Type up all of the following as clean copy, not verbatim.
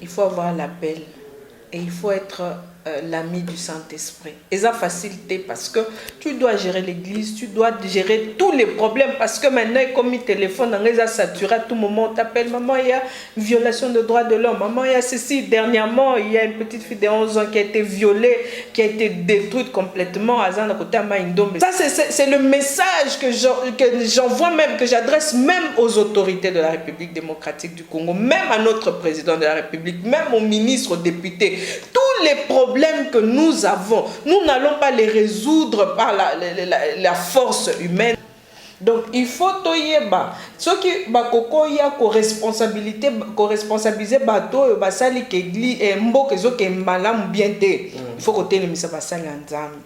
il faut avoir l'appel et il faut être l'ami du Saint-Esprit. Et ça facilité parce que tu dois gérer l'église, tu dois gérer tous les problèmes parce que maintenant, comme il téléphone, on les a saturés à tout moment, on t'appelle, maman, il y a une violation de droits de l'homme, maman, il y a ceci. Dernièrement, il y a une petite fille de 11 ans qui a été violée, qui a été détruite complètement à Zanakote-Maïndombe. Ça, c'est le message que j'envoie même, que j'adresse même aux autorités de la République démocratique du Congo, même à notre président de la République, même aux ministres, aux députés. Tous les problèmes que nous avons, nous n'allons pas les résoudre par la force humaine. Donc il faut toyeba ce qui bakoko ya co-responsabiliser bato basali kegli et mboka zoke malamu bien te. Il faut côté le misa basali nzambe.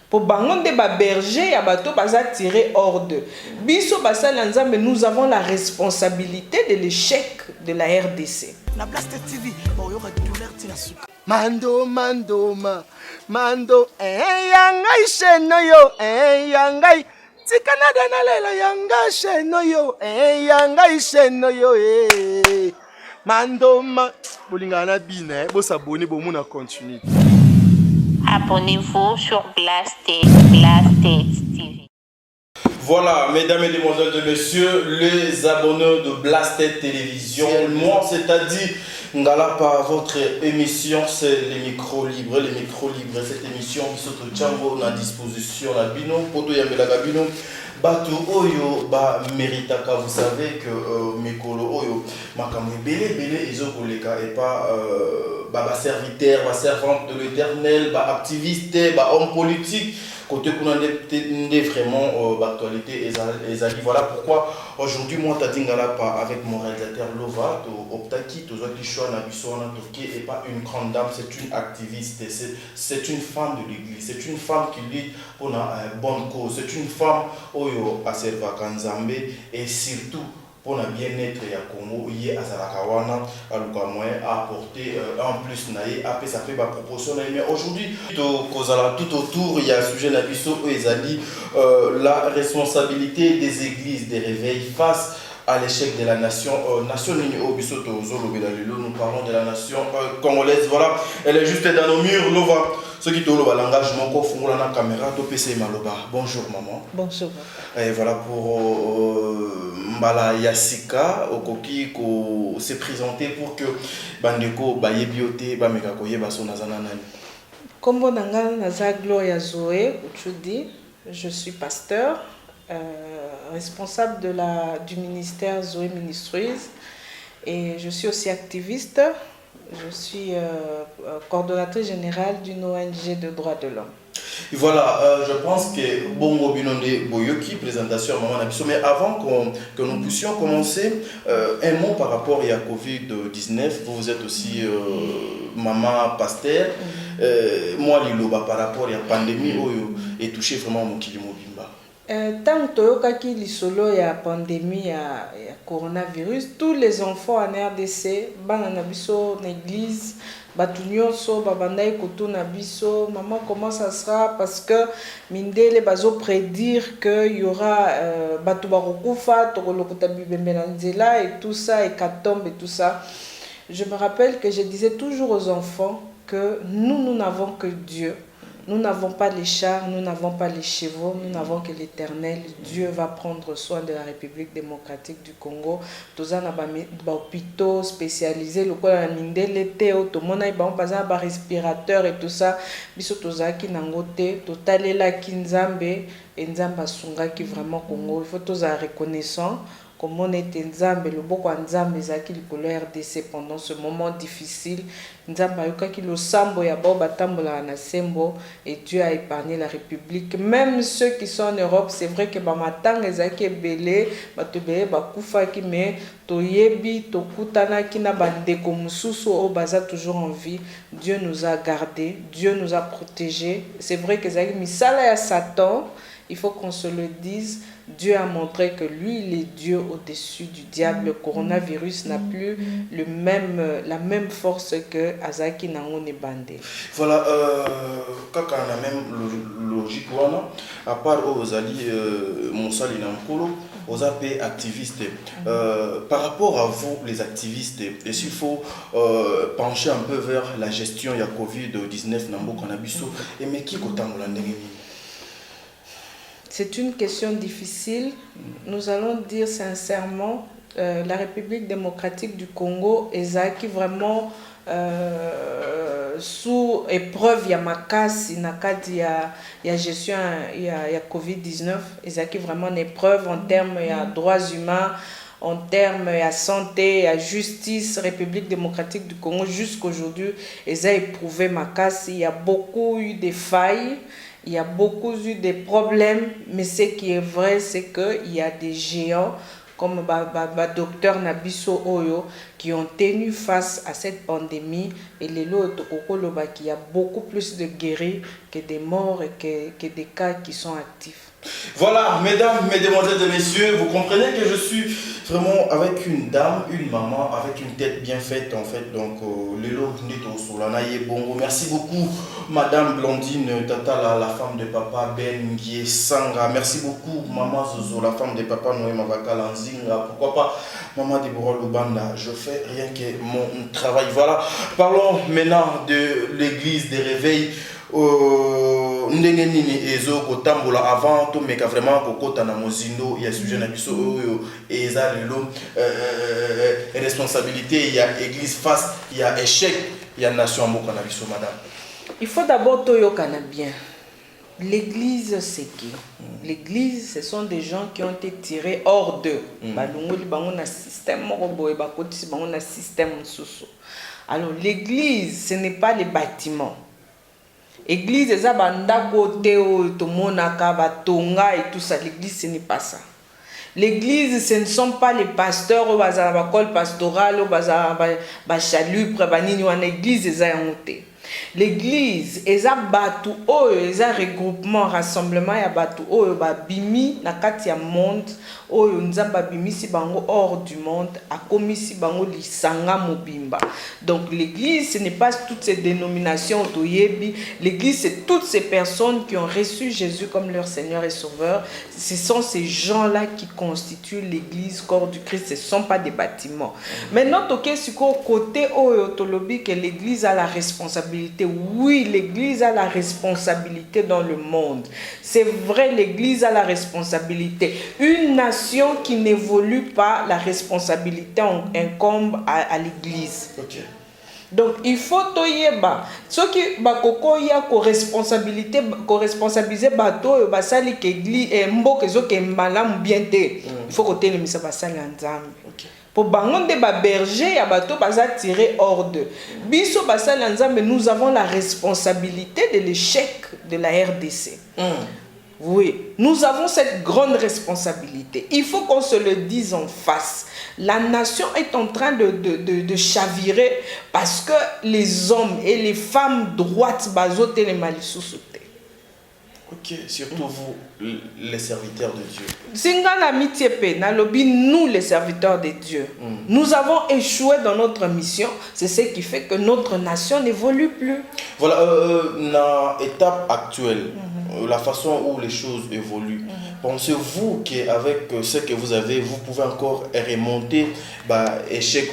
Pour bangonde ba berger ya bato baza tirer hors de. Biso basali nzambe, nous avons la responsabilité de l'échec de la RDC. La Blast TV bayoka douleur tina suka. Mando yangai sheno yo yangai tikanada na lela yanga sheno yo yangai sheno yo mando bolingana bine bo s'abonner bo muna continue. Abonnez-vous sur Blast TV. Voilà, mesdames, et mesdemoiselles et messieurs, les abonnés de Blasted Télévision, moi, c'est-à-dire, ngala par votre émission, c'est les micros libres. Les micros libres, cette émission qui sont au Django, à disposition, la bino, poto yamela gabino, batu oyo, ba meritaka, vous savez que Mekolo oyo, makamwe belé, ils ont koleka et pas, ba serviteur, ba servante de l'éternel, ba activiste, ba homme politique. Côté qu'on a vraiment d'actualité et voilà pourquoi aujourd'hui moi t'as pas avec mon réalisateur Lova Optaki tout qui choisit la Bissona Turquie et pas une grande dame, c'est une activiste, c'est une femme de l'église, c'est une femme qui lutte pour une bonne cause, c'est une femme oyo à Serva Kanzambe et surtout pour le bien-être ya Congo yé azalakawana aluka moyen à apporter en plus naïe après ça fait ma proportion mais aujourd'hui tout autour il y a un sujet la biso ezali la responsabilité des églises des réveils face à l'échec de la nation nous parlons de la nation congolaise. Voilà, elle est juste dans nos murs. Lova ceux qui te l'engagement qu'on font la caméra to PC Maloba. Bonjour maman. Bonjour. Et voilà pour Mbala Yassika Okoki ko se présenter pour que bandeko baye bioté ba meka koye baso nazana nani. Kombo nanga naza Gloria Zoé Uchudi, je suis pasteur, responsable du ministère Zoé Ministries et je suis aussi activiste. Je suis coordonnatrice générale d'une ONG de droits de l'homme. Voilà, je pense que Bongo Binonde Boyoki, présentation à Maman Nabiso, mais avant que nous puissions commencer, un mot par rapport à Covid-19. Vous êtes aussi maman pasteur. Moi, Liloba, par rapport à la pandémie, est touché vraiment mon Kilimobimba. Tant que li solo ya pandémie ya coronavirus, tous les enfants en RDC, banana biso l'église, batunyoso, babandai kotuna biso, maman comment ça sera parce que mindele bazo prédire que y aura batu barokufa, tokolokuta bibembe nzela et tout ça et katombe et tout ça. Je me rappelle que je disais toujours aux enfants que nous n'avons que Dieu. Nous n'avons pas les chars, nous n'avons pas les chevaux, nous n'avons que l'Éternel. Dieu va prendre soin de la République démocratique du Congo. Tous les hôpitaux spécialisés, le quoi la mindele teo, tout le monde a un respirateur et tout ça. Biso toza ki nangote, totalela kinzambe, et nzamba sunga qui vraiment Congo. Il faut tous être reconnaissant. Comme on était Nzambe, le boko Nzambe zaki likolo RDC pendant ce moment difficile. Nzambe yoka ki lo sambo ya bo batambola na sembo et Dieu a épargné la République. Même ceux qui sont en Europe, c'est vrai que ba matang ezaki belé, ba tebele ba kufa ki mais toyebi tokutana ki na bandeko mususu o baza toujours en vie. Dieu nous a gardés, Dieu nous a protégés. C'est vrai que zaki misala ya Satan, il faut qu'on se le dise. Dieu a montré que lui, il est Dieu au-dessus du diable. Le coronavirus n'a plus la même force que Azaki Nango Nebande. Voilà, quand on a même logique, à part aux alliés, Moussali Nankolo, aux AP activistes. Par rapport à vous, les activistes, est-ce qu'il faut pencher un peu vers la gestion de la COVID-19 dans le Canabiso et mais qui C'est une question difficile. Nous allons dire sincèrement, la République démocratique du Congo est qui vraiment sous épreuve il y a makasi na kati ya gestion il y a COVID-19 est qui vraiment une épreuve en termes de droits humains, en termes de santé, de justice. République démocratique du Congo jusqu'aujourd'hui ils ont éprouvé makasi. Il y a beaucoup eu de failles. Il y a beaucoup eu de problèmes, mais ce qui est vrai, c'est qu'il y a des géants comme docteur Nabiso Oyo qui ont tenu face à cette pandémie. Et les autres, il y a beaucoup plus de guéris que des morts et que des cas qui sont actifs. Voilà, mesdames, mesdemoiselles et messieurs, vous comprenez que je suis vraiment avec une dame, une maman, avec une tête bien faite en fait. Donc, merci beaucoup, madame Blondine Tata, la femme de papa Ben Sanga. Merci beaucoup, maman Zozo, la femme de papa Noé Mavaka Lanzinga. Pourquoi pas, maman Deborah Lubanda. Je fais rien que mon travail. Voilà, parlons maintenant de l'église des réveils. Ndenge nini ezo kotambola avant to meka vraiment kokota na mozindo ya sujet na biso oyo eza lelo responsabilité ya église face ya échec ya nation mboka na biso madame. Il faut d'abord toyokana bien. L'église c'est qui? L'église ce sont des gens qui ont été tirés hors d'eux. Balungoli bango na système moko boye bakotisi bango na système mosusu. Alors l'église ce n'est pas les bâtiments. L'église, c'est tout ça. L'église, ce n'est pas ça. L'église, ce ne sont pas les pasteurs, les col pastoral, les chalups, l'église, c'est l'église, c'est un regroupement, rassemblement, bimi na kati ya monde, nzamba bimi si bango hors du monde, akomi si bango lisanga mobimba. Donc l'église, ce n'est pas toutes ces dénominations toyebi, l'église c'est toutes ces personnes qui ont reçu Jésus comme leur Seigneur et Sauveur. Ce sont ces gens-là qui constituent l'église, corps du Christ, ce ne sont pas des bâtiments. Maintenant, côté tolobi que l'église a la responsabilité. Oui, l'église a la responsabilité dans le monde. C'est vrai, l'église a la responsabilité. Une nation qui n'évolue pas, la responsabilité incombe à l'église. Okay. Donc il faut toyeba ceux qui bakoko ya co-responsabilité co-responsabiliser bato basali ke église mboka ezoke malamu bien te. Il faut côté le misa basali nzambe. Pour bangonde ba berger ya bato baza tiré hors d'eux. Biso basali nzambe, nous avons la responsabilité de l'échec de la RDC. Oui, nous avons cette grande responsabilité. Il faut qu'on se le dise en face. La nation est en train de chavirer parce que les hommes et les femmes droites bazotent les malissous. Ok, surtout vous, les serviteurs de Dieu. Singana mitiepe, nalobi, nous les serviteurs de Dieu. Nous avons échoué dans notre mission. C'est ce qui fait que notre nation n'évolue plus. Voilà, dans l'étape actuelle, la façon où les choses évoluent, pensez-vous qu'avec ce que vous avez, vous pouvez encore remonter échec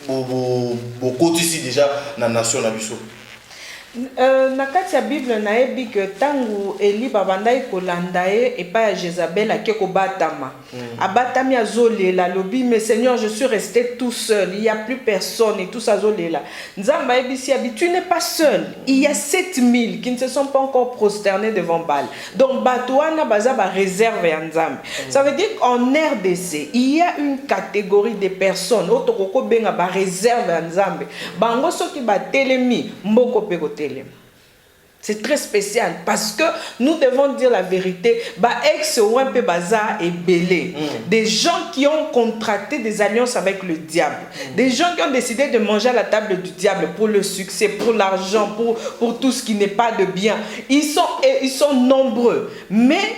beaucoup ici déjà dans la nation nabiso? Na kati ya Bible na ebi que tangu Eli babandai kolanda et pas Jézabel a keko batama. Abatami azolela lobi, mais Seigneur, je suis resté tout seul, il y a plus personne et tout ça zolela. Nzamba ebi si abi, tu n'es pas seul. Il y a 7000 qui ne se sont pas encore prosternés devant Baal. Donc batouana baza ba réserve ya Nzambe. Ça veut dire qu'en RDC, il y a une catégorie de personnes otokoko benga ba réserve ya Nzambe. Bango soki ba telemi mboko peko telemi. C'est très spécial parce que nous devons dire la vérité. Ex ou un peu bazar et belé. Des gens qui ont contracté des alliances avec le diable. Des gens qui ont décidé de manger à la table du diable pour le succès, pour l'argent, pour tout ce qui n'est pas de bien. Ils sont nombreux. Mais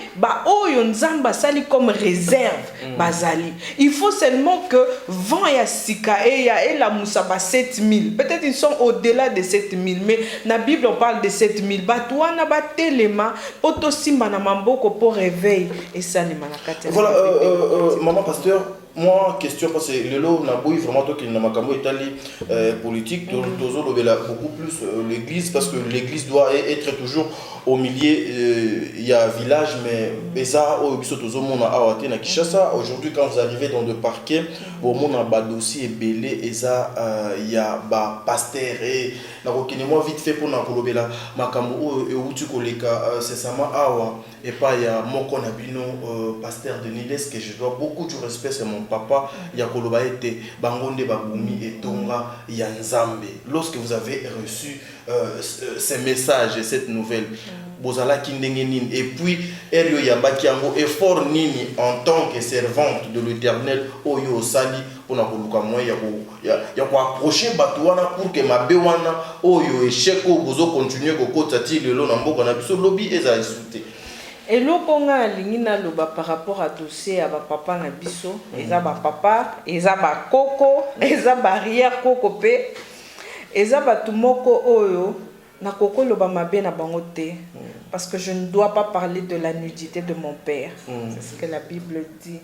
Nzamba sali comme réserve bazali. Il faut seulement que vent ya sika et la moussa 7000. Peut-être ils sont au-delà de 7000, mais la Bible on parle de 7000. 2000 bato wana batelema po tosimba na mamboko po réveil esalema na kati ya voilà maman pasteur. Moi, question, parce que le lot n'a pas vraiment toi qui n'a pas Italie politique, beaucoup plus l'église, parce que l'église doit être toujours au milieu. Il y a un village, mais ça, aujourd'hui, quand vous arrivez dans le parquet, au monde a un dossier belé, et ça, il y a un pasteur, et moi vite fait pour nous kolobela makambo et où tu koleka c'est ça et pas il y a mon konabino pasteur de Niles que je dois beaucoup de respect, c'est mon papa. Il y a koloba été bangonde babumi et tonga yanzambe. Lorsque vous avez reçu ces messages et cette nouvelle bozala kindengenin et puis Elio Yabaki Yango effort nini en tant que servante de l'Éternel oyo sali pour na koluka moi ya ko approcher batouana pour que mabe wana oyo échec o bozo continuer ko kotati lelo na mboka na biso lobby eza discuter. Et lokonga lingina loba par rapport à dossier à papa na biso, eza ba papa, eza ba koko, eza barrière koko pe, eza ba tumoko oyo na koko loba mabe na bango te. Parce que je ne dois pas parler de la nudité de mon père. C'est ce que la Bible dit.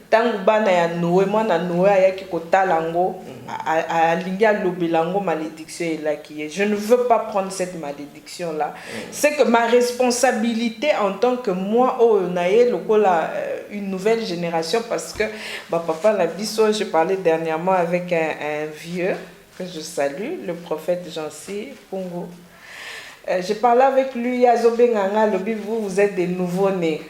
Tangu bana ya Noé, moi na Noé ayaki kotalango, alingi alobelango malédiction elaki. Je ne veux pas prendre cette malédiction là. C'est que ma responsabilité en tant que moi oh naé lokola une nouvelle génération parce que papa la biso, je parlais dernièrement avec un vieux que je salue, le prophète Jansi Pongo. J'ai parlé avec lui, Yazobé Nganga, vous êtes des nouveaux-nés.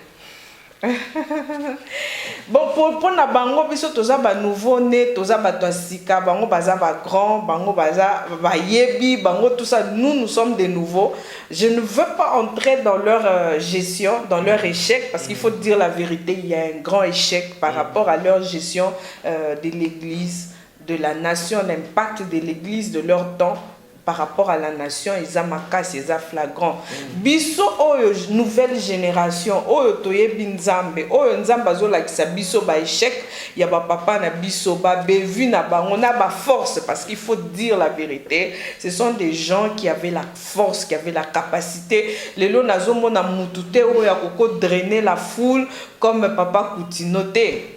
Bon, pour na bango, biso toza ba nouveau-nés, toza ba toasika, bango baza ba grand, bango baza ba yebi, bango tout ça, nous sommes des nouveaux. Je ne veux pas entrer dans leur gestion, dans leur échec, parce qu'il faut dire la vérité, il y a un grand échec par rapport à leur gestion de l'église, de la nation, l'impact de l'église, de leur temps. Par rapport à la nation, ils ont makas, ils ont flagrant. Biso oyo nouvelle génération, oyo toye binzambe, oyo nzamba zola ki sa biso ba échec, ya ba papa na biso ba bevu na ba, on a ba force parce qu'il faut dire la vérité. Ce sont des gens qui avaient la force, qui avaient la capacité. Lelo nazo mona mutute oyo koko drainer la foule comme papa Koutinote.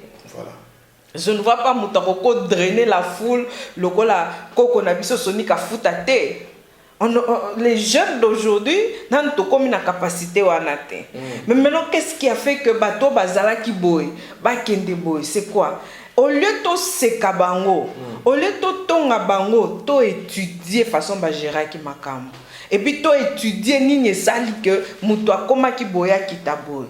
Je ne vois pas Moutaroko drainer la foule, lokola koko na biso sonika futate. Les jeunes d'aujourd'hui n'ont pas comme une capacité ou anate. Mais maintenant, qu'est-ce qui a fait que bateau bazala ki boy, ba kende boy, c'est quoi? Au lieu de seka bango, au lieu de tonga bango, to étudier façon ba gérer ki makam. Et puis to étudier nini sali que muto akoma ki boya ki taboy.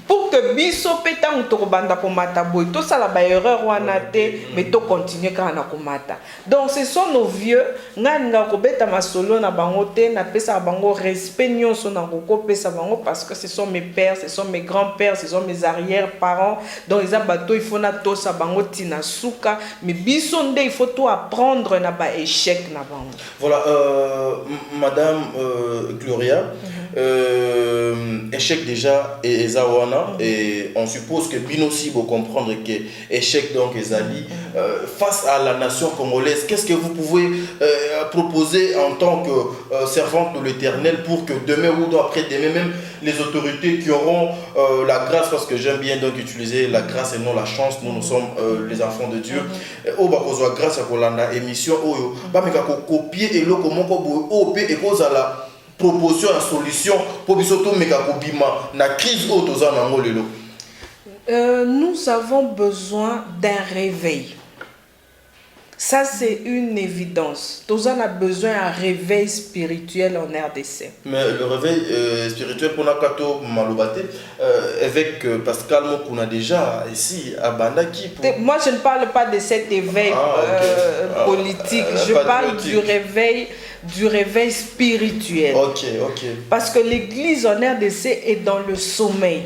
Pour que biso peta muto banda ko mata boy, to sala ba erreur wana te, mais to continuer kana ko mata. Donc ce sont nos vieux, nganga ko beta masolo na bango te, na pesa bango respect nyonso na ko pesa bango parce que ce sont mes pères, ce sont mes grands-pères, ce sont mes arrière-parents. Donc les abato il faut na to sa bango tina suka, mais biso nde il faut tout apprendre na ba échec na bango. Voilà madame Gloria, échec déjà et Zawana, et on suppose que Binosi va comprendre que échec donc Ezali face à la nation congolaise. Qu'est-ce que vous pouvez proposer en tant que servante de l'Éternel pour que demain ou après-demain même les autorités qui auront la grâce, parce que j'aime bien donc utiliser la grâce et non la chance, nous sommes les enfants de Dieu, au bakozwa grâce à Kolanda émission oyo ba meka ko copier et lo comment ko op et cause à la proposition à solution pour bisoto meka ko bima na crise o toza na ngolelo. Nous avons besoin d'un réveil. Ça, c'est une évidence. Tous on a besoin d'un réveil spirituel en RDC. Mais le réveil spirituel pour Nakato Malobate, avec Pascal qu'on a déjà ici à Bandaki. Moi, je ne parle pas de cet éveil politique. Je parle du réveil spirituel. Ok. Parce que l'église en RDC est dans le sommeil.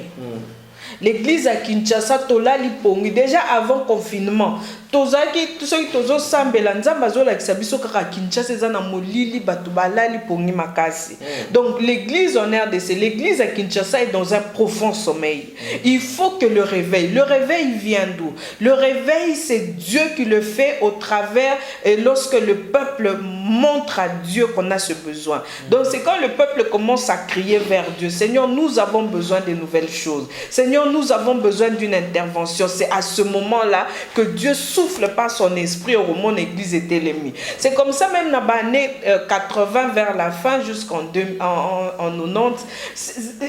L'église à Kinshasa, Tola Lipongi, déjà avant confinement, tozaki soki tozosambela nzambe azolakisa biso kaka Kinshasa eza na molili bato balali pongi makasi. Donc l'église en RDC, l'église à Kinshasa est dans un profond sommeil. Il faut que le réveil vient d'où? Le réveil, c'est Dieu qui le fait au travers et lorsque le peuple montre à Dieu qu'on a ce besoin. Donc c'est quand le peuple commence à crier vers Dieu, Seigneur, nous avons besoin de nouvelles choses. Seigneur, nous avons besoin d'une intervention. C'est à ce moment-là que Dieu souffle par son esprit au moment où l'église était l'ennemi. C'est comme ça même dans les années 80 vers la fin jusqu'en 90.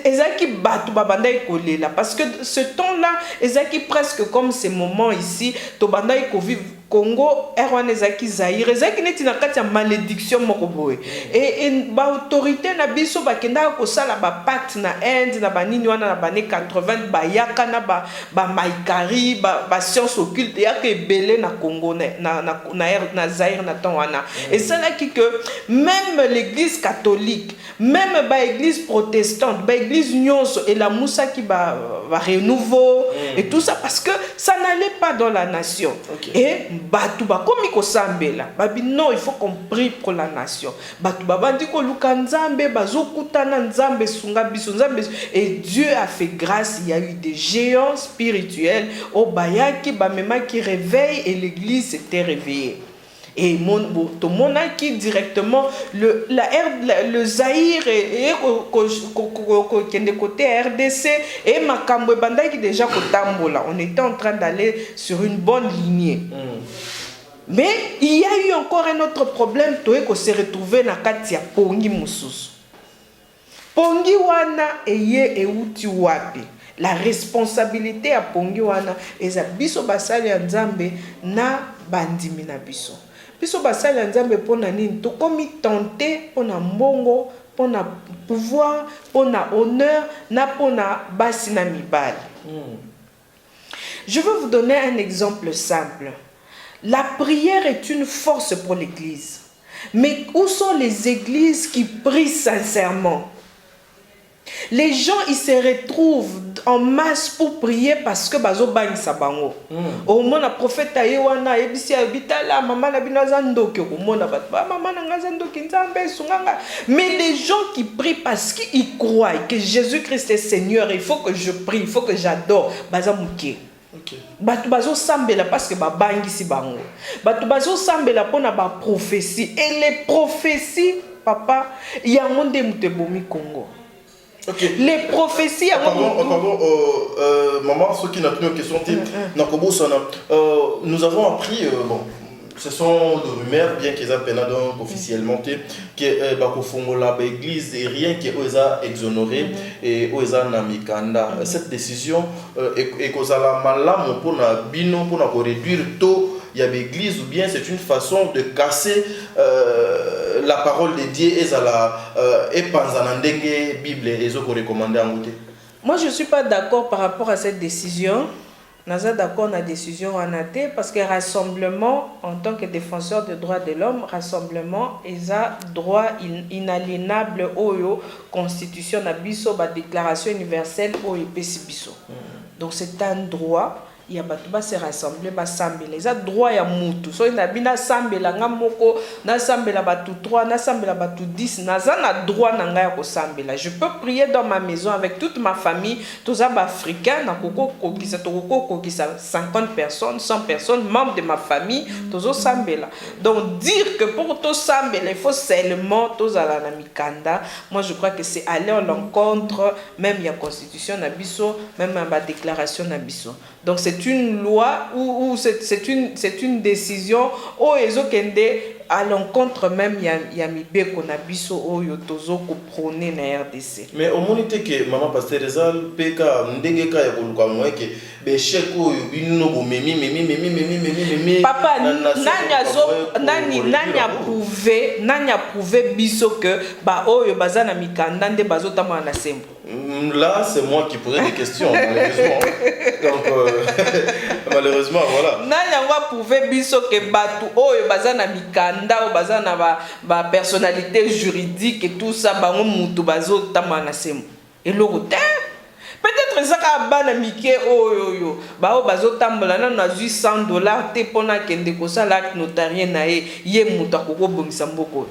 Ezaki batu babanda ikolé là parce que ce temps-là, ezaki presque comme ces moments ici, to banda ikoviv Congo, Erwan Ezaki Zaïre, Ezaki neti na kati ya malédiction moko boye. Et ba autorité na biso ba kenda ko sala ba pacte na Inde na banini wana na bane 80 ba yaka na ba maikari ba science occulte ya ke belé na Congo na Zaïre na temps wana. Et ça là qui que même l'église catholique, même ba église protestante, ba église nyonso et la Moussa qui ba renouveau et tout ça parce que ça n'allait pas dans la nation. Et batu ba komi ko sambela babi non, il faut qu'on prie pour la nation. Batu babandi ko luka nzambe bazokutana nzambe sunga biso nzambe, et Dieu a fait grâce. Il y a eu des géants spirituels au bayaki bamema qui réveille et l'église s'était réveillée. Et tout le monde a qui directement le Zaïre et côté RDC et Makambo Banda qui déjà Kotambola. On était en train d'aller sur une bonne lignée. Mais il y a eu encore un autre problème, toi qu'on s'est retrouvé dans Katia Pongi Moussous. Pongi wana eye euti wapi. La responsabilité à Pongi wana eza biso basali ya Nzambe na bandimi na biso. Biso basali ya Nzambe pona nini to komi tenter pona mbongo, pona pouvoir, pona honneur na pona basi na mibali. Je veux vous donner un exemple simple. La prière est une force pour l'église. Mais où sont les églises qui prient sincèrement? Les gens, ils se retrouvent en masse pour prier parce que bazo bani sabango. Au moment la prophète ayewana ebisi abitala maman na binazando ke au moment ba maman na ngazando kinzambe sunganga. Mais les gens qui prient parce qu'ils croient que Jésus-Christ est Seigneur, il faut que je prie, il faut que j'adore, bazamuke. Batu bazo sambela parce que ba bangisi bango. Batu bazo sambela pona ba prophétie, et les prophéties papa, il y a monde mutebomi Congo. Les prophéties. Pardon, maman, ceux qui n'ont plus une question, nous avons appris, bon, ce sont des rumeurs, bien qu'ils aient peine officiellement, que l'église et rien qui est exonéré et namikanda. Cette décision est causée à malam pour réduire tôt. Il y a l'église ou bien c'est une façon de casser la parole de Dieu et panzanandenge Bible et ce qu'on recommande en côté. Moi je suis pas d'accord par rapport à cette décision. Naza d'accord la décision en athée parce que rassemblement en tant que défenseur des droits de l'homme, rassemblement est un droit inaliénable au constitution na biso ba déclaration universelle au biso. Donc c'est un droit. Il y a batuba se rassembler ba sambela ça droit ya mutu so ina bina sambela ngamoko na sambela batu 3 na sambela batu 10 na za na droit na nga ya ko sambela. Je peux prier dans ma maison avec toute ma famille, tous les africains na koko kokisa 50 personnes, 100 personnes membres de ma famille, tous sambela. Donc dire que pour tous sambela il faut seulement tous ala na mikanda, moi je crois que c'est aller à l'encontre même ya constitution na biso, même ma déclaration na biso. Donc c'est une loi ou c'est une décision au ezokende à l'encontre même yamibe qu'on a biso o yotozo ko prôner na RDC. Mais au moment que maman pasteur Rezal peka ndenge ka ya koluka moi que be cheko yo bino bo memi papa nani a prouvé biso que ba oyo bazana mikanda nde bazotama na sembo. Là, c'est moi qui posais des questions, malheureusement. Donc, malheureusement, voilà. Nani a prouvé biso que batu oyo bazana mikanda o bazana ba personnalité juridique et tout ça ba mutu bazotama na sembo. Et l'autre Peut-être ça ka bana mike oyo ba o bazo tambola na na $100 te pona kende ko sala acte notarien na ye muta ko bongisa mboko.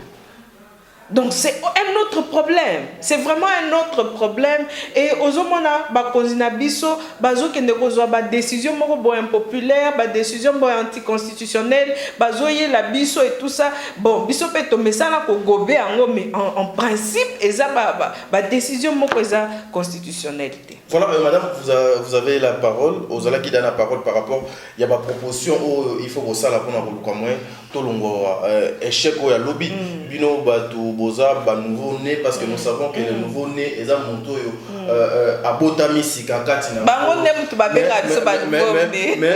Donc c'est un autre problème. C'est vraiment un autre problème. Et aux homona ba konzina biso bazo kende ko zo ba décision moko bo impopulaire, ba décision bo anticonstitutionnelle, bazo ye la biso et tout ça. Bon, biso pe tomber ça na ko gobe ango mais en principe eza ba décision moko eza constitutionnalité. Voilà, madame, vous avez la parole. Aux ala qui donne la parole par rapport, il y a ma proposition où il faut que ça la prendre pour moi. Tout le échec où il y a lobby, bino batu boza ba nouveau né parce que nous savons que le nouveau né est un monto à botami si kakati na. Bango ne mutu ba benga so ba nouveau né. Mais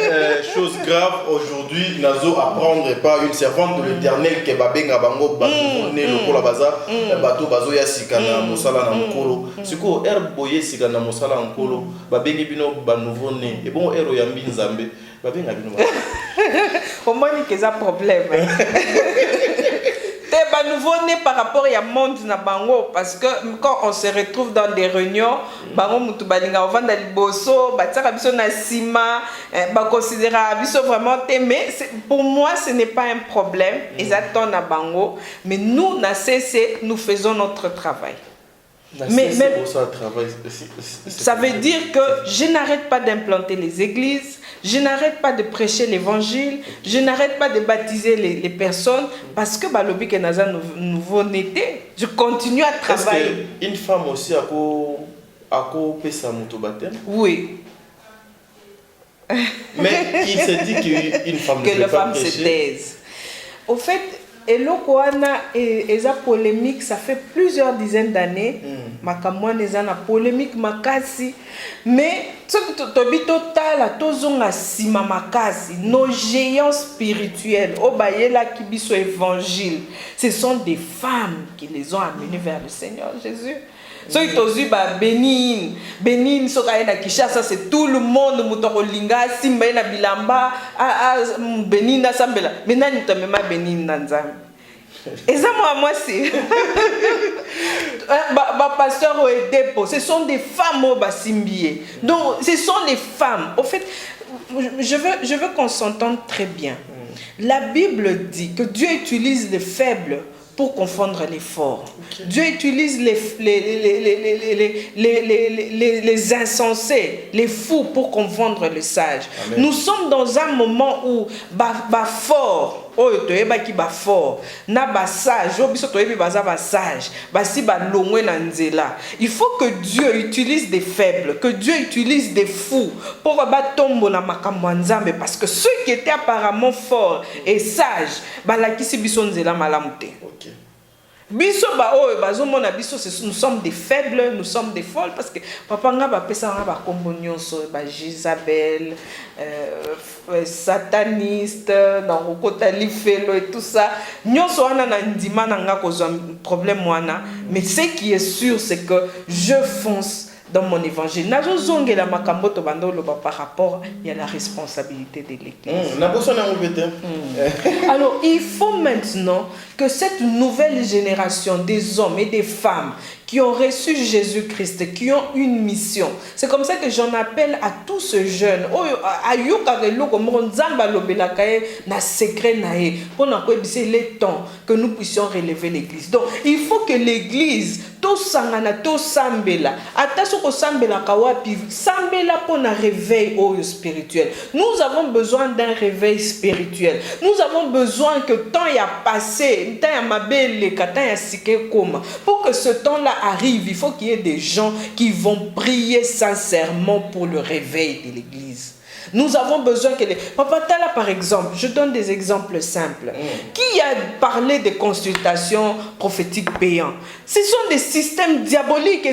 chose grave aujourd'hui, nazo apprendre par une servante de l'Éternel que ba benga bango ba nouveau né le kola baza bato bazo ya sikana mosala na mokolo. Siko herbe boye sikana mosala nkolo ba bengi bino ba nouveau né et bon héros yambi nzambe ba benga bino au moins il y a un problème te ba nouveau né par rapport à monde na bango parce que quand on se retrouve dans des réunions bango mutu balinga ovanda liboso bataka biso na sima ba considérer biso vraiment te mais pour moi ce n'est pas un problème ils attendent na bango mais nous na CC nous faisons notre travail. Mais ça veut dire que je n'arrête pas d'implanter les églises, je n'arrête pas de prêcher l'évangile, je n'arrête pas de baptiser les personnes parce que balobi que naza nouveau n'était. Je continue à travailler. Est-ce qu'une femme aussi a coupé sa moto baptême? Oui. Mais il s'est dit qu'une femme ne peut pas prêcher. Que la femme se taise. Au fait, et l'Okoana et sa polémique, ça fait plusieurs dizaines d'années. Makamouane est na polémique makasi. Mais ce que tu total, tozonga sima makasi, nos géants spirituels, obayela kibiso évangile, ce sont des femmes qui les ont amenés vers le Seigneur Jésus. So itozu ba Benin so kaena Kishasa c'est tout le monde mutoko linga simba na bilamba Benin na sambela mais nani tamema Benin na nzambe eza moi si ba pasteur au dépôt ce sont des femmes au basimbié donc ce sont les femmes au fait je veux qu'on s'entende très bien. La Bible dit que Dieu utilise les faibles pour confondre les forts. Okay. Dieu utilise les insensés, les fous pour confondre les sages. Amen. Nous sommes dans un moment où fort, il faut que Dieu utilise des faibles, que Dieu utilise des fous pour parce que ceux qui étaient apparemment forts et sages, biso ba oyo bazomona biso nous sommes des faibles, nous sommes des folles parce que papa nga ba pesa nga ba kombo nyonso ba Jezabel sataniste na kokota lifelo et tout ça nyonso wana na ndima na nga ko problème wana mais ce qui est sûr c'est que je fonce dans mon évangile. Par rapport à la responsabilité de l'Église. Alors, il faut maintenant que cette nouvelle génération des hommes et des femmes qui ont reçu Jésus-Christ, qui ont une mission. C'est comme ça que j'en appelle à tous ces jeunes. Il est temps que nous puissions relever l'Église. Donc, il faut que l'Église, tout sangana, tout sambela, attention sambela kawapi, sambela pour un réveil spirituel. Nous avons besoin d'un réveil spirituel. Nous avons besoin que temps y a passé, temps y a mabele, temps y a sike koma. Pour que ce temps-là arrive, il faut qu'il y ait des gens qui vont prier sincèrement pour le réveil de l'Église. Nous avons besoin que les... Papa Tala, par exemple, je donne des exemples simples. Qui a parlé des consultations prophétiques payantes? Ce sont des systèmes diaboliques. Comment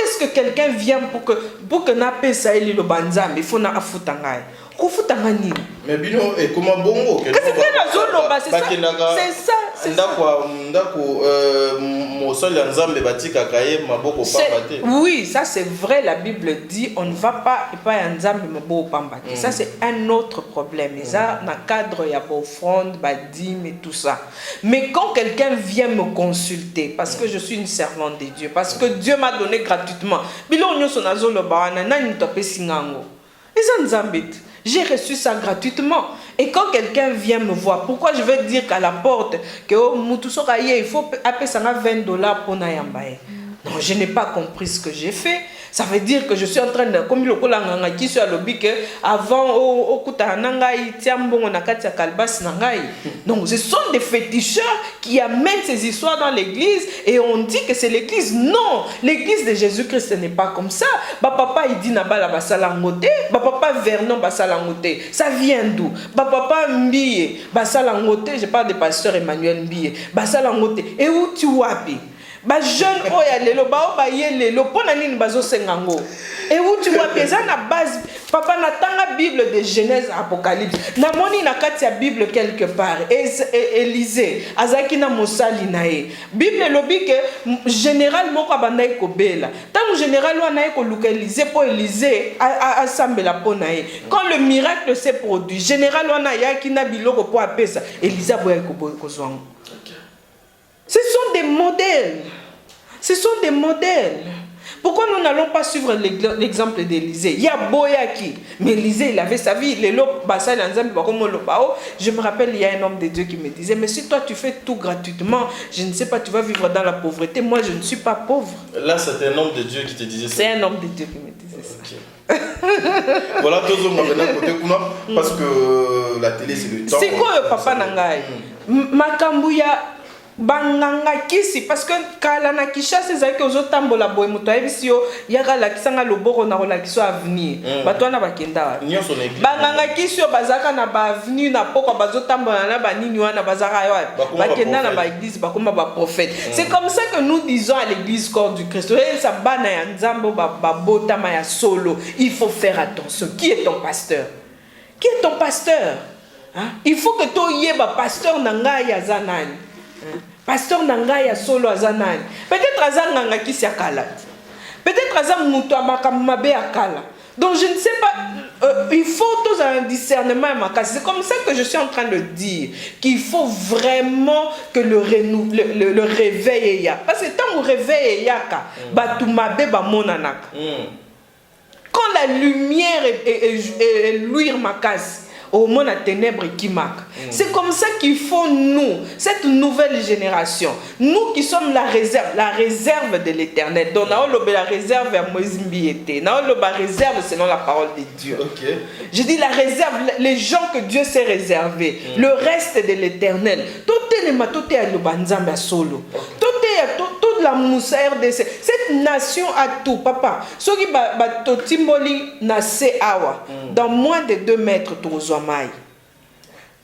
est-ce que quelqu'un vient pour que n'a ça il le banzam, il faut na afutangai. Mais bino et comment bongo c'est ça Oui, ça c'est vrai, la Bible dit on ne va pas ça c'est un autre problème. Et ça, dans le cadre, il y a offrande, dîme et tout ça. Mais quand quelqu'un vient me consulter, parce que je suis une servante de Dieu, parce que Dieu m'a donné gratuitement, j'ai reçu ça gratuitement. Et quand quelqu'un vient me voir, pourquoi je vais dire qu'à la porte que il faut appeler ça $20 pour Nayambaye? Non, je n'ai pas compris ce que j'ai fait. Ça veut dire que je suis en train de, comme le kolanga qui soit lobby que avant au kutanangai tiambongo nakatia kalbas nangai. Donc ce sont des féticheurs qui amènent ces histoires dans l'église et on dit que c'est l'église. Non, l'église de Jésus-Christ ce n'est pas comme ça. Ba papa il dit nabala basalangote, ba papa Vernon basalangote. Ça vient d'où? Ba papa Mbiye basalangote, je parle de pasteur Emmanuel Mbiye basalangote. Et où tu wapi? Ba jeune oya lelo ba o ba ye lelo pona nini bazo sengango. Et où tu vois pesa na base papa na tanga Bible de Genèse Apocalypse na moni na kati ya Bible quelque part Élisée azaki na mosali na ye Bible lobi que général moko abandai ko bela tango général wana ko luka Élisée po Élisée asambela pona ye quand le miracle s'est produit général wana yaki na biloko po apesa Élisée boya ko zwango. Ce sont des modèles. Ce sont des modèles. Pourquoi nous n'allons pas suivre l'exemple d'Élisée? Il y a Boyaki, mais Élisée, il avait sa vie. Je me rappelle, il y a un homme de Dieu qui me disait, mais si toi tu fais tout gratuitement, je ne sais pas, tu vas vivre dans la pauvreté. Moi, je ne suis pas pauvre. Là, c'est un homme de Dieu qui te disait ça. C'est un homme de Dieu qui me disait ça. Okay. Voilà, deux hommes maintenant, parce que la télé, c'est le temps. C'est quoi, papa Nangai? Makambouya. Banganga kisi parce que kala na Kinshasa ezaki ozotambola boye moto ayebisi yo yaka lakisanga loboko na kolakisa avenir bato wana bakenda banganga kisi yo bazaka na ba avenir na poko bazotambola na banini wana bazaka yo bakenda na ba église bakoma ba prophète. C'est comme ça que nous disons à l'église corps du Christ ça bana ya nzambo ba botama ya solo. Il faut faire attention. Qui est ton pasteur? Qui est ton pasteur? Hein? Il faut que toi yeba pasteur nanga ya zanani. Pasteur Nangaya solo azanani. Peut-être azanganga kisi akala. Peut-être azang mabe akala. Donc je ne sais pas, il faut tous un discernement. C'est comme ça que je suis en train de dire qu'il faut vraiment que le réveil est. Parce que tant que le réveil est, batumabe ba monanaka. Quand la lumière est luire makasi. Au monde à ténèbres qui marque. C'est comme ça qu'il faut nous, cette nouvelle génération, nous qui sommes la réserve de l'éternel. Donc, la réserve à Moïse Mbiété. La réserve selon la parole de Dieu. Okay. Je dis la réserve, les gens que Dieu s'est réservés, le reste de l'éternel. Tout est le tout est le banzamba solo. Toute la moussa RDC. Cette nation a tout, papa. Ce qui va totimboli na se awa. Dans moins de 2 mètres, tu as maï.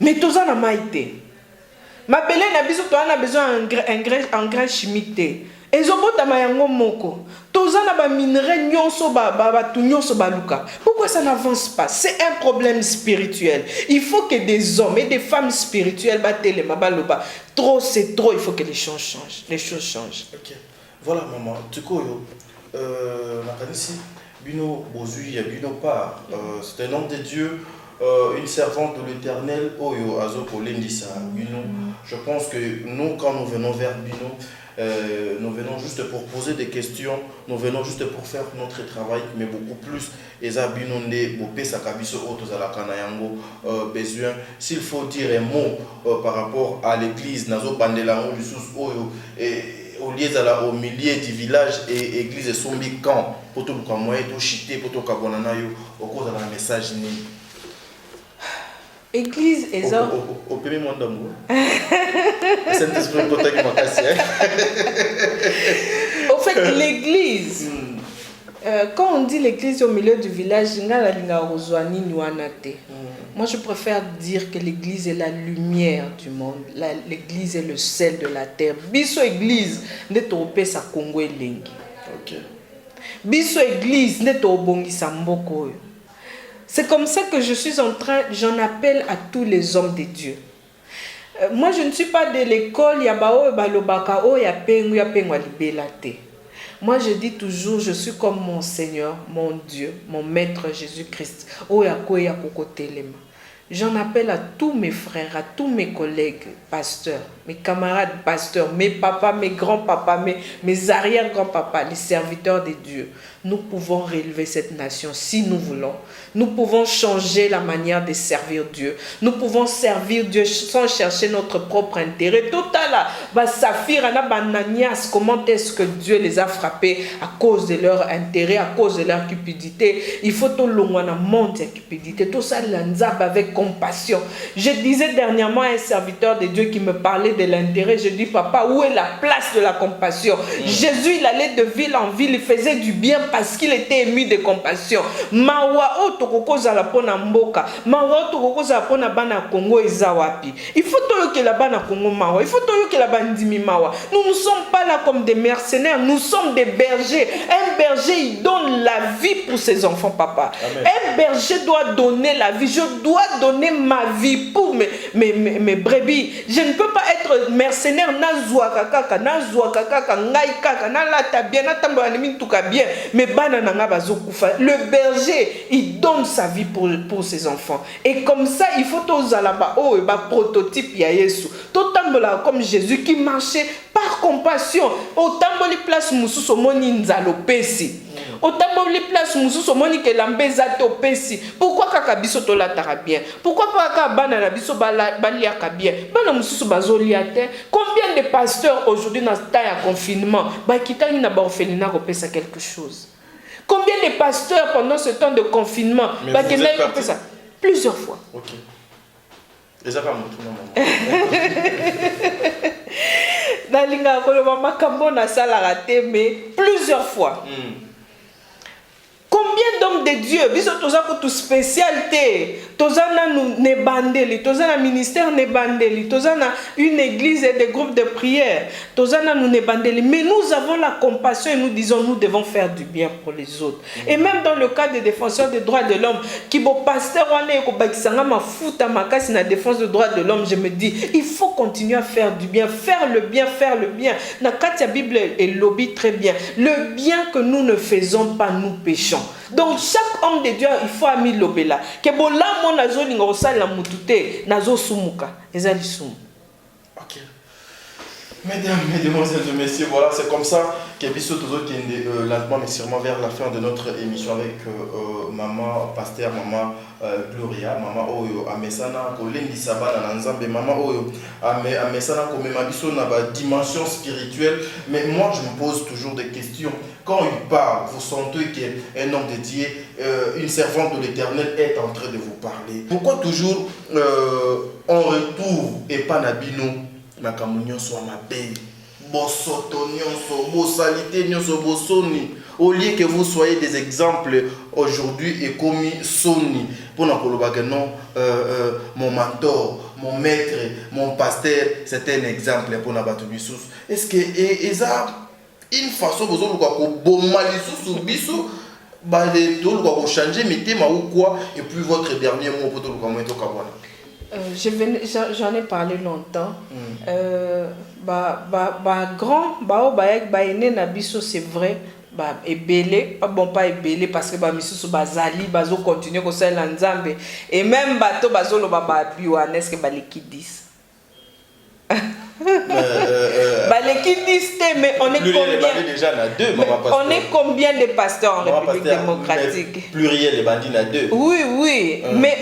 Mais tu as maïté. Ma belle n'a besoin d'un grain chimique. Et zobota mayango moko. Tozana ba minerai nyonso ba tunyonso baluka. Pourquoi ça n'avance pas? C'est un problème spirituel. Il faut que des hommes et des femmes spirituelles battent les mabaloba. Trop c'est trop, il faut que les choses changent. Les choses changent. OK. Voilà maman, tu koyo nakanisi bino bozui bino par c'est un homme de Dieu. Une servante de l'Éternel, Oyo Azoko Lendisa, Bino. Je pense que nous, quand nous venons vers Bino, nous venons juste pour poser des questions, nous venons juste pour faire notre travail, mais beaucoup plus. Eza Bino ne Bopé Sakabiso Otozala Kanayango besoin. S'il faut dire un mot par rapport à l'église, Nazo Pandelango, Lusus Oyo, au lieu au milieu du village et église Sombi Camp, pour tout le Kamoye, tout Chité, pour tout Kabonanayo, au cause de la message. Église et ça. Au premier monde d'amour. Saint-Esprit protège ma casse. Au fait, l'église, quand on dit l'église au milieu du village, moi je préfère dire que l'église est la lumière du monde. L'église est le sel de la terre. Biso église, ne tope sa Congo elengi. OK. Biso église, ne tobongi sa mboko. C'est comme ça que je suis en train, j'en appelle à tous les hommes de Dieu. Moi, je ne suis pas de l'école, il y a bao, balobaka, oh, il y a pengu, libelate. Moi, je dis toujours, je suis comme mon Seigneur, mon Dieu, mon Maître Jésus-Christ. Oh, ya kokotelema. J'en appelle à tous mes frères, à tous mes collègues pasteurs, mes camarades pasteurs, mes papas, mes grands-papas, mes arrière-grands-papas, les serviteurs de Dieu. Nous pouvons relever cette nation si nous voulons. Nous pouvons changer la manière de servir Dieu. Nous pouvons servir Dieu sans chercher notre propre intérêt. Total, Saphir, Ananias, comment est-ce que Dieu les a frappés à cause de leur intérêt, à cause de leur cupidité. Il faut tout le monde monte la cupidité. Tout ça, l'anzab avec compassion. Je disais dernièrement à un serviteur de Dieu qui me parlait de l'intérêt. Je dis, papa, où est la place de la compassion? Jésus, il allait de ville en ville, il faisait du bien parce qu'il était ému de compassion. Mawa o tokoko za la pona mboka. Mawa o tokoko za la pona bana Congo ezawapi. Il faut que la bana Congo mawa. Il faut que la bandimi mawa. Nous ne sommes pas là comme des mercenaires. Nous sommes des bergers. Un berger, il donne la vie pour ses enfants, papa. Amen. Un berger doit donner la vie. Je dois donner ma vie pour mes brebis. Je ne peux pas être mercenaire. Nazwa kaka, ngai kaka, nalata bien, natambo animi tuka bien. Le berger, il donne sa vie pour ses enfants. Et comme ça, il faut tous là-bas, oh, et prototype ya Yesu. Totambola comme Jésus qui marchait par compassion. Autant les places mususu moni nzalo pesi. Autant les places mususu moni que l'ambeza to pesi. Pourquoi kaka biso to la bien? Pourquoi pas kaka bana na biso balia bien? Bana mususu bazoliate. Combien de pasteurs aujourd'hui dans ce temps de confinement, ba kitani na ba orphelinat repesa quelque chose? Combien de pasteurs pendant ce temps de confinement, bah, ça plusieurs fois. Ok. Déjà pas mon tour, Nalinga koloba makambo na sala raté mais plusieurs fois. Combien d'hommes de Dieu, biso toza ko tout spécialité, toza na ne bandeli, toza na ministère ne bandeli, toza na une église et des groupes de prière, toza na ne bandeli, mais nous avons la compassion et nous disons nous devons faire du bien pour les autres. Et même dans le cas des défenseurs des droits de l'homme, qui bon pasteur wana ko bakisanga mafuta makasi na défense des droits de l'homme, je me dis il faut continuer à faire du bien, faire le bien, faire le bien. Na katia Bible et lobby très bien. Le bien que nous ne faisons pas, nous péchons. Donc chaque homme de Dieu, il faut ami lobela. Que bon là mon nazo lingo sala mutute nazo sumuka ezali sumu. OK. Mesdames, mesdemoiselles et messieurs, voilà, c'est comme ça que biso tozo kende lentement mais sûrement vers la fin de notre émission avec maman pasteur, maman Gloria, maman oyo amesana kolendisa bana na nzambe, maman oyo amesana komema biso na ba dimension spirituelle. Mais moi je me pose toujours des questions. Quand il parle, vous sentez qu'un homme de Dieu, une servante de l'Éternel est en train de vous parler. Pourquoi toujours on retrouve et pas nabino na kamunyo so mabe bosoto nyonso bosalité nyonso bosoni, au lieu que vous soyez des exemples aujourd'hui et commis soni pour na koloba que non mon mentor, mon maître, mon pasteur, c'est un exemple pour na batu bisus. Est-ce que eza une façon vous avez ko bomali sous biso ba de tout ko changer mitema ou quoi, et puis votre dernier mot pour tout le comment to kabwana? J'en ai parlé longtemps. Grand, aîné nabiso, c'est vrai. Ebele, bon pas ebele parce que misusu bazali bazo continuer ko sala nzambe et même bato bazo lo baba biwanes que balikidis. Mais on est combien déjà na deux, on est combien de pasteurs en République démocratique? Pluriel les bandits na deux. Oui. Mais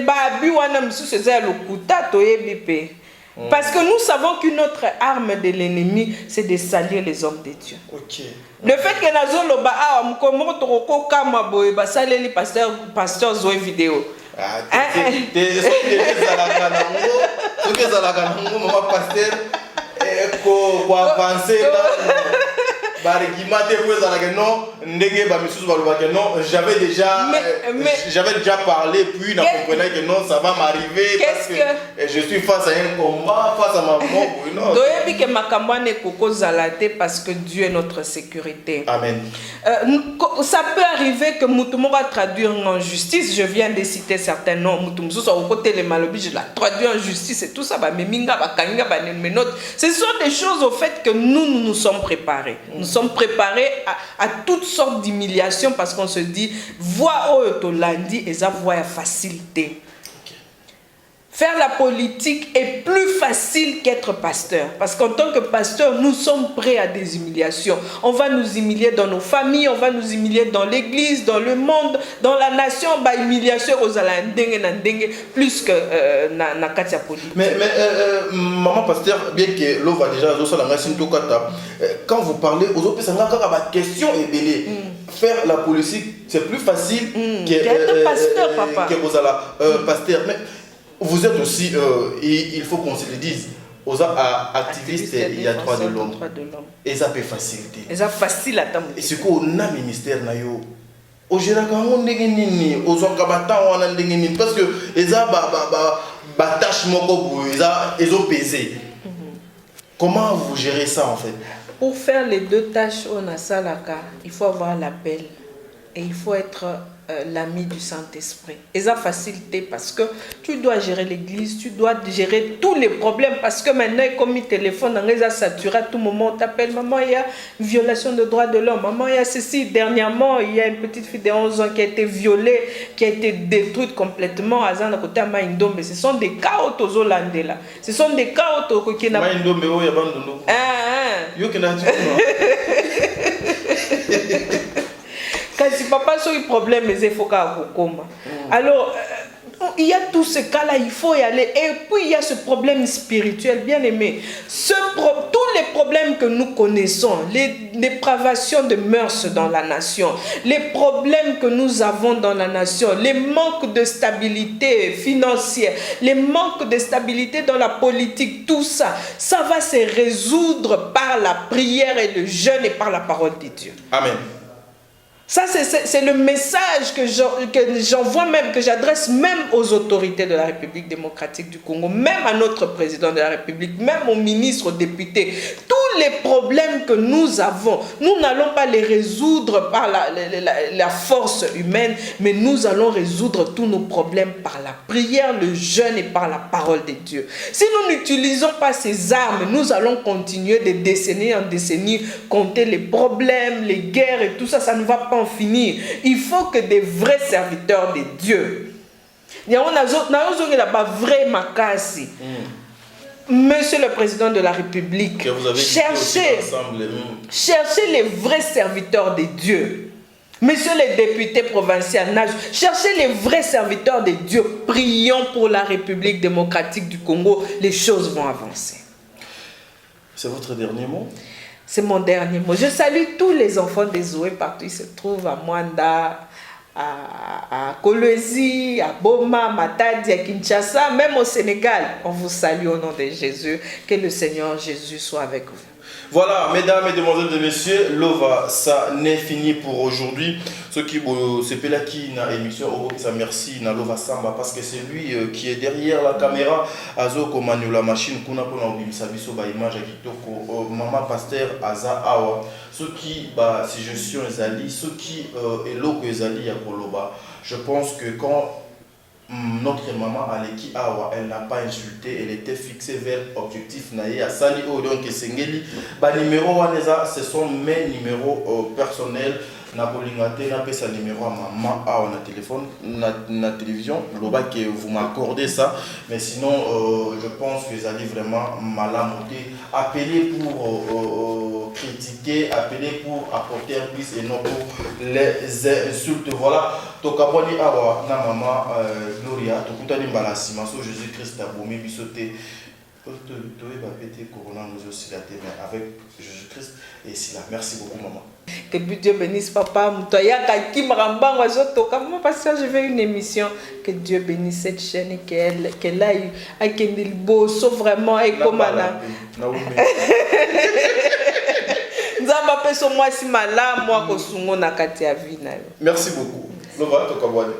babi wana misusu c'est le kuta to yebipe. Parce que nous savons qu'une autre arme de l'ennemi, c'est de salir les hommes de Dieu. Ok. Le fait que nous avons les pasteur Zoé vidéo. J'avais déjà parlé, puis on comprenait que non, ça va m'arriver parce que je suis face à un combat, face à ma mort. Parce que Dieu est notre sécurité. Amen. Ça peut arriver que Moutoumou va traduire en justice. Je viens de citer certains noms. Moutoumou, au côté les malobis, je la traduis en justice et tout ça. Ce sont des choses au fait que nous sommes préparés. Nous sommes préparés à toutes sortes d'humiliations parce qu'on se dit, voix au lundi et ça voix à facilité. Faire la politique est plus facile qu'être pasteur. Parce qu'en tant que pasteur, nous sommes prêts à des humiliations. On va nous humilier dans nos familles, on va nous humilier dans l'église, dans le monde, dans la nation. Bah, humiliation aux alandenge, plus que na katia politique. Mais maman pasteur, bien que l'eau va déjà quand vous parlez aux autres, ça n'a pas question et belé. Faire la politique, c'est plus facile qu'être pasteur, papa. Pasteur. Mais vous êtes aussi, il faut qu'on se le dise, aux activistes, il y a droit de l'homme. Et ça peut faciliter. Et ça facile à ta et c'est quoi, on a ministère, au Géragamon, aux Okabatans, parce que ils ont tâche, ils ont pesé. Comment vous gérez ça en fait? Pour faire les deux tâches on a salaka, il faut avoir l'appel et il faut être l'ami du Saint-Esprit. Et ça facilité parce que tu dois gérer l'église, tu dois gérer tous les problèmes parce que maintenant comme il téléphone, on les a saturés à tout moment, on t'appelle maman, il y a une violation de droits de l'homme, maman, il y a ceci, dernièrement il y a une petite fille de 11 ans qui a été violée, qui a été détruite complètement à Zan à côté à Maïndombe. Ce sont des cas aux Hollandais là. Ce sont des cas qui n'a Maïndombe, il y a quand si papa sur le problème, il faut qu'on alors, il y a tous ces cas-là, il faut y aller. Et puis, il y a ce problème spirituel, bien aimé. Tous les problèmes que nous connaissons, les dépravations de mœurs dans la nation, les problèmes que nous avons dans la nation, les manques de stabilité financière, les manques de stabilité dans la politique, tout ça, ça va se résoudre par la prière et le jeûne et par la parole de Dieu. Amen. Ça, c'est le message que j'envoie même, que j'adresse même aux autorités de la République démocratique du Congo, même à notre président de la République, même aux ministres, aux députés. Tous les problèmes que nous avons, nous n'allons pas les résoudre par la force humaine, mais nous allons résoudre tous nos problèmes par la prière, le jeûne et par la parole de Dieu. Si nous n'utilisons pas ces armes, nous allons continuer de décennie en décennie, compter les problèmes, les guerres et tout ça, ça ne va pas en finir. Il faut que des vrais serviteurs de Dieu. Il y a un vrai makasi. Monsieur le président de la République, cherchez les vrais serviteurs de Dieu. Messieurs les députés provinciaux, cherchez les vrais serviteurs de Dieu. Prions pour la République démocratique du Congo. Les choses vont avancer. C'est votre dernier mot? C'est mon dernier mot. Je salue tous les enfants des Zoé partout. Ils se trouvent à Mwanda, à Kolwezi, à Boma, Matadi, à Kinshasa, même au Sénégal. On vous salue au nom de Jésus. Que le Seigneur Jésus soit avec vous. Voilà, mesdames, mesdemoiselles et messieurs, l'OVA, ça n'est fini pour aujourd'hui. Ce qui c'est là qui n'a émission, ça merci na l'OVA Samba parce que c'est lui qui est derrière la caméra. Azoko Manu la machine, kuna pona obimisa biso ba image kitoko maman pasteur Aza Awa. Ce qui si je suis un Zali, ce qui est l'eau que Zali ya koloba. Je pense que quand notre maman Aleki Awa, elle n'a pas insulté, elle était fixée vers objectif naïe à Sali Odon Kesengeli. Numéro 1, ce sont mes numéros personnels. Nabolingate n'a pas sa numéro à maman Awa na téléphone, na télévision. Que vous m'accordez ça, mais sinon je pense que Zali vraiment malamoté. Appelez pour critiquer, appelez pour apporter un plus et non pour les insultes. Voilà. Tokaboni Awa na maman Gloria, Tokutani Mbalasima, so Jésus-Christ a boumé bisoté. Avec Jésus-Christ et Sila. Merci beaucoup, maman. Que Dieu bénisse papa. Comment pasteur, je vais une émission. Que Dieu bénisse cette chaîne et qu'elle aille à Kendilbo, sauf vraiment et comme nzamba peso mwasi malamu akosungo na kati ya vie na yo. Merci beaucoup. Lova, tokabwane.